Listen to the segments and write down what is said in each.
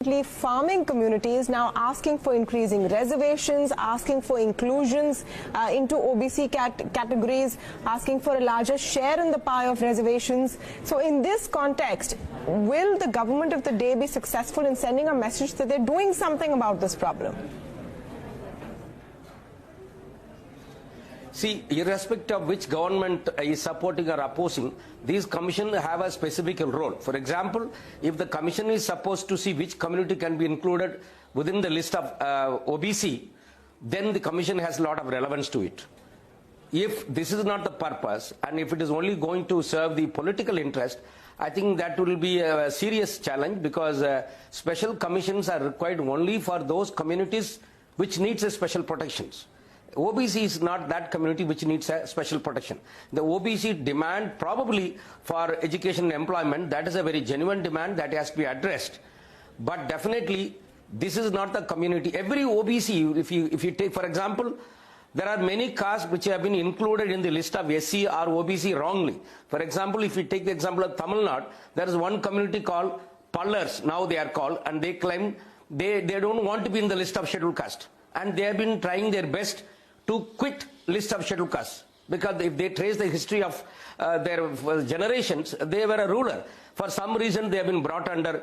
Farming communities now asking for increasing reservations, asking for inclusions into OBC categories, asking for a larger share in the pie of reservations. So in this context, will the government of the day be successful in sending a message that they're doing something about this problem? See, irrespective of which government is supporting or opposing, these commissions have a specific role. For example, if the commission is supposed to see which community can be included within the list of OBC, then the commission has a lot of relevance to it. If this is not the purpose, and if it is only going to serve the political interest, I think that will be a serious challenge, because special commissions are required only for those communities which needs a special protections. OBC is not that community which needs a special protection. The OBC demand probably for education and employment, that is a very genuine demand that has to be addressed. But definitely, this is not the community. Every OBC, if you take, for example, there are many castes which have been included in the list of SC or OBC wrongly. For example, if you take the example of Tamil Nadu, there is one community called Pallars, now they are called, and they claim they don't want to be in the list of scheduled caste. And they have been trying their best to quit list of scheduled castes, because if they trace the history of their generations, they were a ruler. For some reason, they have been brought under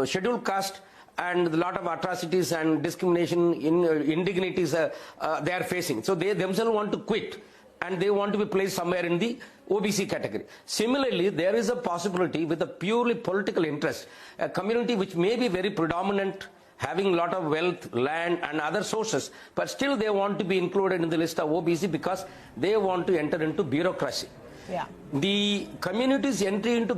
scheduled caste, and a lot of atrocities and discrimination, indignities they are facing. So they themselves want to quit, and they want to be placed somewhere in the OBC category. Similarly, there is a possibility with a purely political interest, a community which may be very predominant, having a lot of wealth, land and other sources, but still they want to be included in the list of OBC because they want to enter into bureaucracy. Yeah. The community's entry into